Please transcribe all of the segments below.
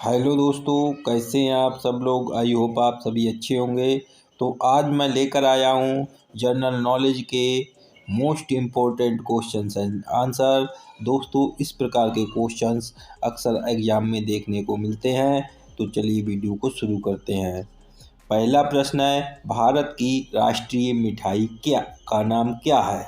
Hello दोस्तों, कैसे हैं आप सब लोग। आई होप आप सभी अच्छे होंगे। तो आज मैं लेकर आया हूँ जनरल नॉलेज के most important questions and answer. दोस्तों, इस प्रकार के क्वेश्चंस अक्सर एग्जाम में देखने को मिलते हैं। तो चलिए वीडियो को शुरू करते हैं। पहला प्रश्न है, भारत की राष्ट्रीय मिठाई का नाम क्या है।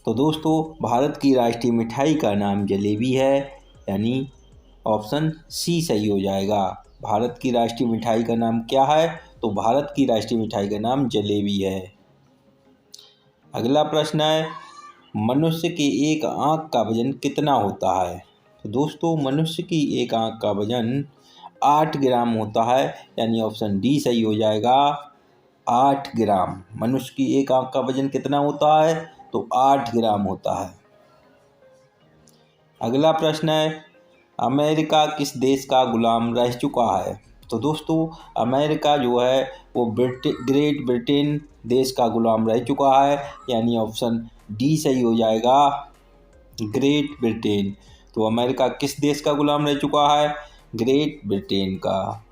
तो दोस्तों, भारत की राष्ट्रीय मिठाई का नाम जलेबी है, यानी ऑप्शन सी सही हो जाएगा। भारत की राष्ट्रीय मिठाई का नाम क्या है, तो भारत की राष्ट्रीय मिठाई का नाम जलेबी है। अगला प्रश्न है, मनुष्य की एक आंख का वजन कितना होता है। तो दोस्तों, मनुष्य की एक आंख का वजन 8 ग्राम होता है, यानी ऑप्शन डी सही हो जाएगा। 8 ग्राम। मनुष्य की एक आंख का वजन कितना होता है, तो 8 ग्राम होता है। अगला प्रश्न है, अमेरिका किस देश का गुलाम रह चुका है। तो दोस्तों, अमेरिका जो है वो ग्रेट ब्रिटेन देश का गुलाम रह चुका है, यानी ऑप्शन डी सही हो जाएगा, ग्रेट ब्रिटेन। तो अमेरिका किस देश का गुलाम रह चुका है, ग्रेट ब्रिटेन का।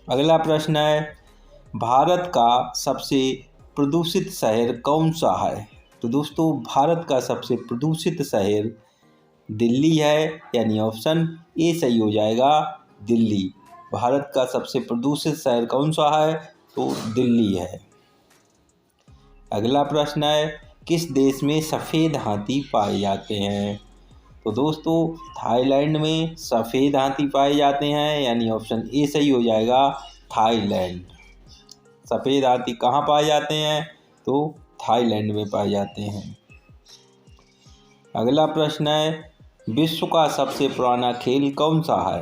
अगला प्रश्न है, भारत का सबसे प्रदूषित शहर कौन सा है। तो दोस्तों, भारत का सबसे प्रदूषित शहर दिल्ली है, यानी ऑप्शन ए सही हो जाएगा, दिल्ली। भारत का सबसे प्रदूषित शहर कौन सा है, तो दिल्ली है। अगला प्रश्न है, किस देश में सफ़ेद हाथी पाए जाते हैं। तो दोस्तों, थाईलैंड में सफ़ेद हाथी पाए जाते हैं, यानी ऑप्शन ए सही हो जाएगा, थाईलैंड। सफ़ेद हाथी कहाँ पाए जाते हैं, तो थाईलैंड में पाए जाते हैं। अगला प्रश्न है, विश्व का सबसे पुराना खेल कौन सा है।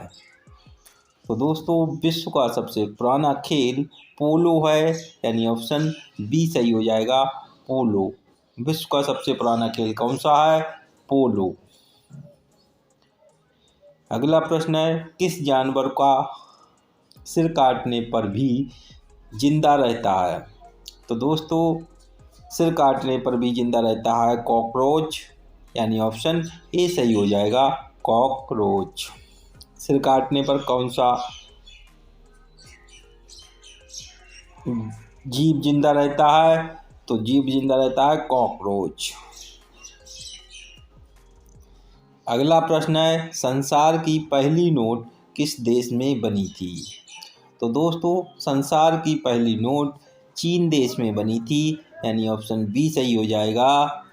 तो दोस्तों, विश्व का सबसे पुराना खेल पोलो है, यानी ऑप्शन बी सही हो जाएगा, पोलो। विश्व का सबसे पुराना खेल कौन सा है, पोलो। अगला प्रश्न है, किस जानवर का सिर काटने पर भी जिंदा रहता है। तो दोस्तों, सिर काटने पर भी जिंदा रहता है कॉकरोच, यानी ऑप्शन ए सही हो जाएगा, कॉकरोच। सिर काटने पर कौन सा जीव जिंदा रहता है, तो जीव जिंदा रहता है कॉकरोच। अगला प्रश्न है, संसार की पहली नोट किस देश में बनी थी। तो दोस्तों, संसार की पहली नोट चीन देश में बनी थी, यानी ऑप्शन बी सही हो जाएगा,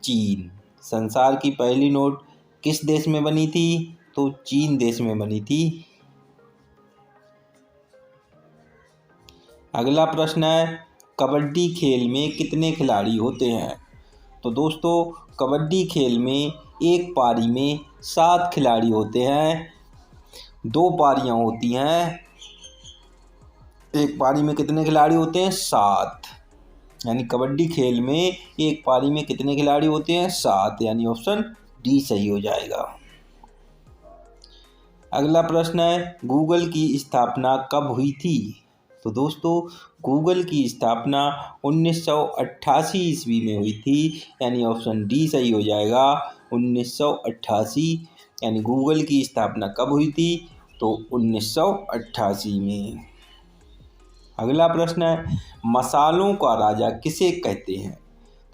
चीन। संसार की पहली नोट किस देश में बनी थी, तो चीन देश में बनी थी। अगला प्रश्न है, कबड्डी खेल में कितने खिलाड़ी होते हैं। तो दोस्तों, कबड्डी खेल में एक पारी में 7 खिलाड़ी होते हैं। 2 पारियां होती हैं। एक पारी में कितने खिलाड़ी होते हैं, 7। यानी कबड्डी खेल में एक पारी में कितने खिलाड़ी होते हैं, 7, यानी ऑप्शन डी सही हो जाएगा। अगला प्रश्न है, गूगल की स्थापना कब हुई थी। तो दोस्तों, गूगल की स्थापना 1988 ईस्वी में हुई थी, यानी ऑप्शन डी सही हो जाएगा, 1988। यानी गूगल की स्थापना कब हुई थी, तो 1988 में। अगला प्रश्न है, मसालों का राजा किसे कहते हैं।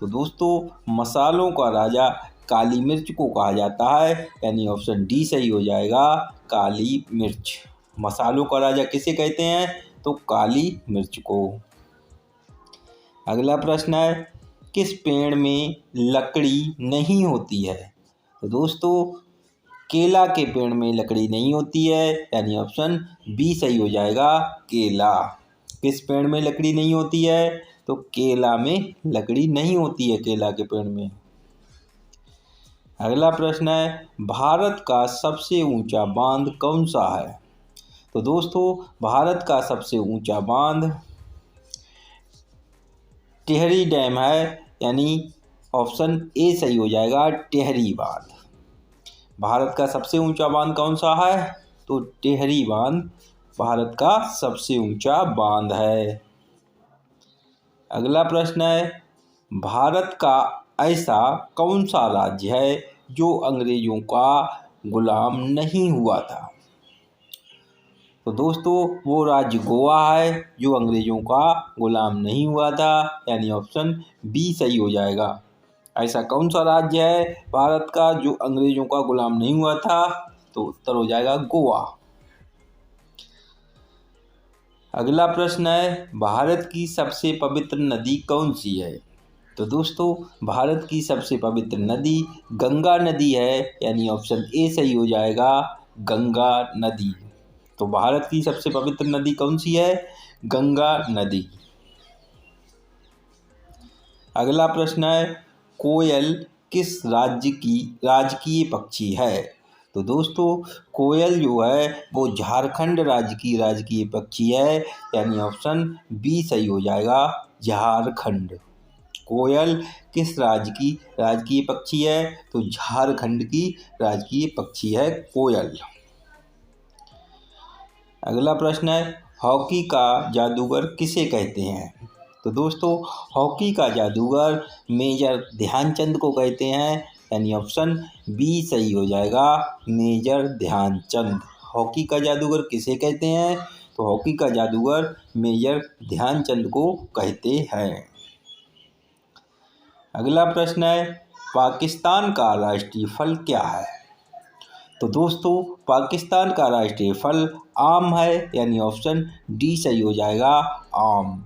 तो दोस्तों, मसालों का राजा काली मिर्च को कहा जाता है, यानी ऑप्शन डी सही हो जाएगा, काली मिर्च। मसालों का राजा किसे कहते हैं, तो काली मिर्च को। अगला प्रश्न है, किस पेड़ में लकड़ी नहीं होती है। तो दोस्तों, केला के पेड़ में लकड़ी नहीं होती है, यानी ऑप्शन बी सही हो जाएगा, केला। किस पेड़ में लकड़ी नहीं होती है, तो केला में लकड़ी नहीं होती है, केला के पेड़ में। अगला प्रश्न है, भारत का सबसे ऊंचा बांध कौन सा है। तो दोस्तों, भारत का सबसे ऊंचा बांध टिहरी डैम है, यानी ऑप्शन ए सही हो जाएगा, टिहरी बांध। भारत का सबसे ऊंचा बांध कौन सा है, तो टिहरी बांध भारत का सबसे ऊंचा बांध है। अगला प्रश्न है, भारत का ऐसा कौन सा राज्य है जो अंग्रेजों का गुलाम नहीं हुआ था। तो दोस्तों वो राज्य गोवा है जो अंग्रेजों का गुलाम नहीं हुआ था, यानी ऑप्शन बी सही हो जाएगा। ऐसा कौन सा राज्य है भारत का जो अंग्रेजों का गुलाम नहीं हुआ था? तो उत्तर हो जाएगा गोवा। अगला प्रश्न है, भारत की सबसे पवित्र नदी कौन सी है? तो दोस्तों भारत की सबसे पवित्र नदी गंगा नदी है, यानी ऑप्शन ए सही हो जाएगा, गंगा नदी। तो भारत की सबसे पवित्र नदी कौन सी है? गंगा नदी। अगला प्रश्न है, कोयल किस राज्य की राजकीय पक्षी है? तो दोस्तों कोयल जो है वो झारखंड राज्य की राजकीय पक्षी है, यानी ऑप्शन बी सही हो जाएगा, झारखंड। कोयल किस राज्य की राजकीय पक्षी है? तो झारखंड की राजकीय पक्षी है कोयल। अगला प्रश्न है, हॉकी का जादूगर किसे कहते हैं? तो दोस्तों हॉकी का जादूगर मेजर ध्यानचंद को कहते हैं, यानी ऑप्शन बी सही हो जाएगा, मेजर ध्यानचंद। हॉकी का जादूगर किसे कहते हैं? तो हॉकी का जादूगर मेजर ध्यानचंद को कहते हैं। अगला प्रश्न है, पाकिस्तान का राष्ट्रीय फल क्या है? तो दोस्तों पाकिस्तान का राष्ट्रीय फल आम है, यानी ऑप्शन डी सही हो जाएगा, आम।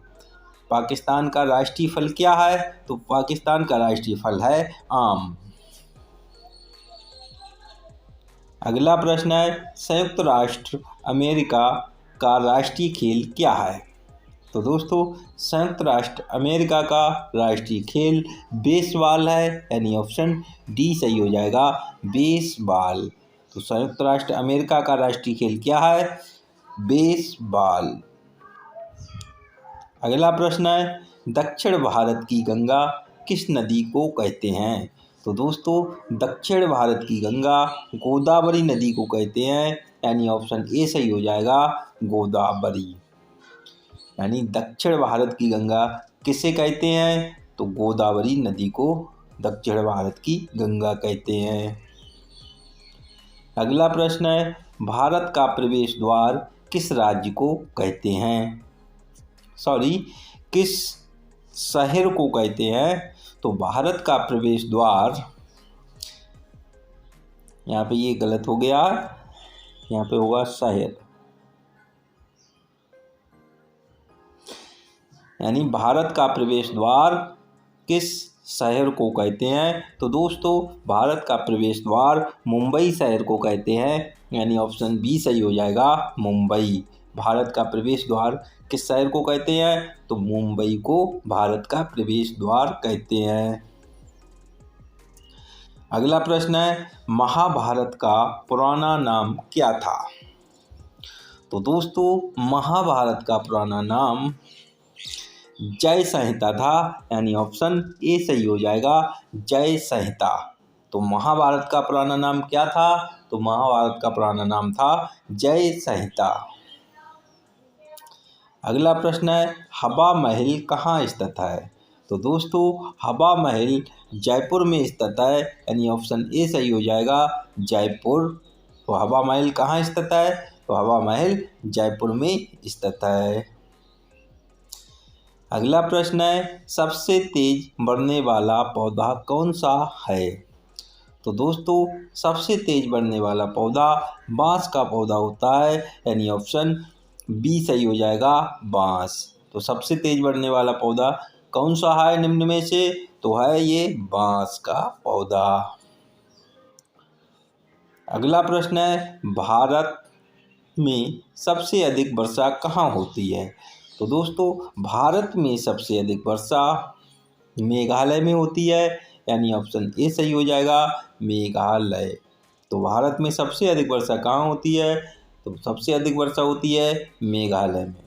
पाकिस्तान का राष्ट्रीय फल क्या है? तो पाकिस्तान का राष्ट्रीय फल है आम। अगला प्रश्न है, संयुक्त राष्ट्र अमेरिका का राष्ट्रीय खेल क्या है? तो दोस्तों संयुक्त राष्ट्र अमेरिका का राष्ट्रीय खेल बेसबॉल है, यानी ऑप्शन डी सही हो जाएगा, बेसबॉल। तो संयुक्त राष्ट्र अमेरिका का राष्ट्रीय खेल क्या है? बेसबॉल। अगला प्रश्न है, दक्षिण भारत की गंगा किस नदी को कहते हैं? तो दोस्तों दक्षिण भारत की गंगा गोदावरी नदी को कहते हैं, यानी ऑप्शन ए सही हो जाएगा, गोदावरी। यानी दक्षिण भारत की गंगा किसे कहते हैं? तो गोदावरी नदी को दक्षिण भारत की गंगा कहते हैं। अगला प्रश्न है, भारत का प्रवेश द्वार किस राज्य को कहते हैं? किस शहर को कहते हैं? तो भारत का प्रवेश द्वार, यहाँ पे ये गलत हो गया, यहाँ पे होगा शहर, यानी भारत का प्रवेश द्वार किस शहर को कहते हैं? तो दोस्तों भारत का प्रवेश द्वार मुंबई शहर को कहते हैं, यानी ऑप्शन बी सही हो जाएगा, मुंबई। भारत का प्रवेश द्वार किस शहर को कहते हैं? तो मुंबई को भारत का प्रवेश द्वार कहते हैं। अगला प्रश्न है, महाभारत का पुराना नाम क्या था? तो दोस्तों महाभारत का पुराना नाम जय संहिता था, यानी ऑप्शन ए सही हो जाएगा, जय संहिता। तो महाभारत का पुराना नाम क्या था? तो महाभारत का पुराना नाम था जय संहिता। अगला प्रश्न है, हवा महल कहाँ स्थित है? तो दोस्तों हवा महल जयपुर में स्थित है, यानी ऑप्शन ए सही हो जाएगा, जयपुर। तो हवा महल कहाँ स्थित है? तो हवा महल जयपुर में स्थित है। अगला प्रश्न है, सबसे तेज बढ़ने वाला पौधा कौन सा है? तो दोस्तों सबसे तेज बढ़ने वाला पौधा बांस का पौधा होता है, यानी ऑप्शन बी सही हो जाएगा, बांस। तो सबसे तेज बढ़ने वाला पौधा कौन सा है निम्न में से? तो है ये बांस का पौधा। अगला प्रश्न है, भारत में सबसे अधिक वर्षा कहाँ होती है? तो दोस्तों भारत में सबसे अधिक वर्षा मेघालय में होती है, यानी ऑप्शन ए सही हो जाएगा, मेघालय। तो भारत में सबसे अधिक वर्षा कहाँ होती है? तो सबसे अधिक वर्षा होती है मेघालय में।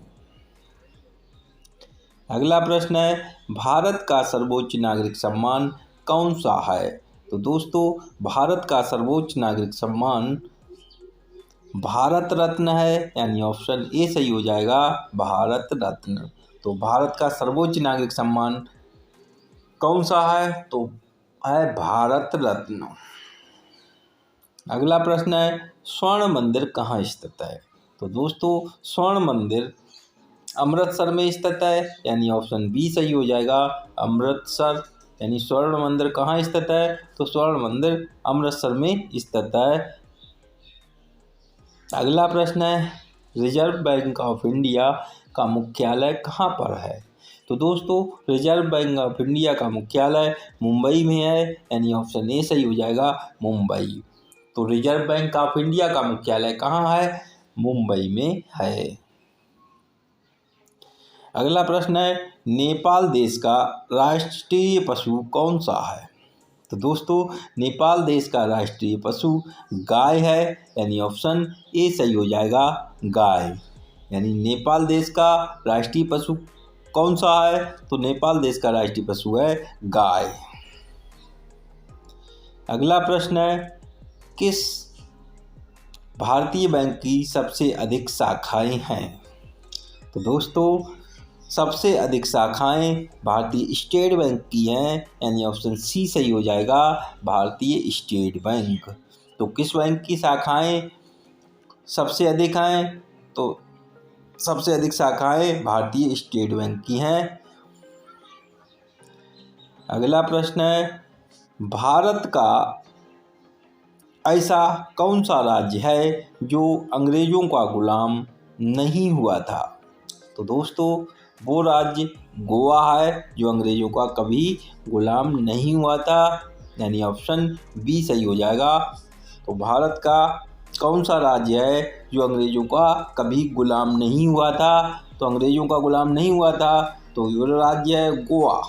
अगला प्रश्न है, भारत का सर्वोच्च नागरिक सम्मान कौन सा है? तो दोस्तों भारत का सर्वोच्च नागरिक सम्मान भारत रत्न है, यानी ऑप्शन ए सही हो जाएगा, भारत रत्न। तो भारत का सर्वोच्च नागरिक सम्मान कौन सा है? तो है भारत रत्न। अगला प्रश्न है, स्वर्ण मंदिर कहाँ स्थित है? तो दोस्तों स्वर्ण मंदिर अमृतसर में स्थित है, यानी ऑप्शन बी सही हो जाएगा, अमृतसर। यानी स्वर्ण मंदिर कहाँ स्थित है? तो स्वर्ण मंदिर अमृतसर में स्थित है। अगला प्रश्न है, रिजर्व बैंक ऑफ इंडिया का मुख्यालय कहाँ पर है? तो दोस्तों रिजर्व बैंक ऑफ इंडिया का मुख्यालय मुंबई में है, यानी ऑप्शन ए सही हो जाएगा, मुंबई। तो रिजर्व बैंक ऑफ इंडिया का मुख्यालय कहाँ है? मुंबई में है। अगला प्रश्न है, नेपाल देश का राष्ट्रीय पशु कौन सा है? तो दोस्तों नेपाल देश का राष्ट्रीय पशु गाय है, यानी ऑप्शन ए सही हो जाएगा, गाय। यानी नेपाल देश का राष्ट्रीय पशु कौन सा है? तो नेपाल देश का राष्ट्रीय पशु है गाय। अगला प्रश्न है, किस भारतीय बैंक की सबसे अधिक शाखाएं हैं? तो दोस्तों सबसे अधिक शाखाएं भारतीय स्टेट बैंक की हैं, यानी ऑप्शन सी सही हो जाएगा, भारतीय स्टेट बैंक। तो किस बैंक की शाखाएं सबसे अधिक हैं? तो सबसे अधिक शाखाएं भारतीय स्टेट बैंक की हैं। अगला प्रश्न है, भारत का ऐसा कौन सा राज्य है जो अंग्रेजों का गुलाम नहीं हुआ था? तो दोस्तों वो राज्य गोवा है, जो अंग्रेजों का कभी गुलाम नहीं हुआ था, यानी ऑप्शन बी सही हो जाएगा। तो भारत का कौन सा राज्य है जो अंग्रेजों का कभी गुलाम नहीं हुआ था? तो अंग्रेजों का गुलाम नहीं हुआ था, तो ये राज्य है गोवा।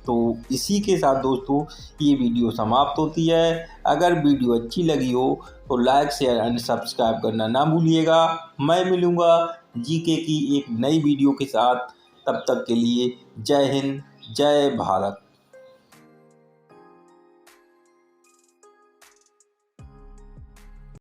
तो इसी के साथ दोस्तों ये वीडियो समाप्त होती है। अगर वीडियो अच्छी लगी हो तो लाइक शेयर एंड सब्सक्राइब करना ना भूलिएगा। मैं मिलूँगा जीके की एक नई वीडियो के साथ, तब तक के लिए जय हिंद, जय भारत।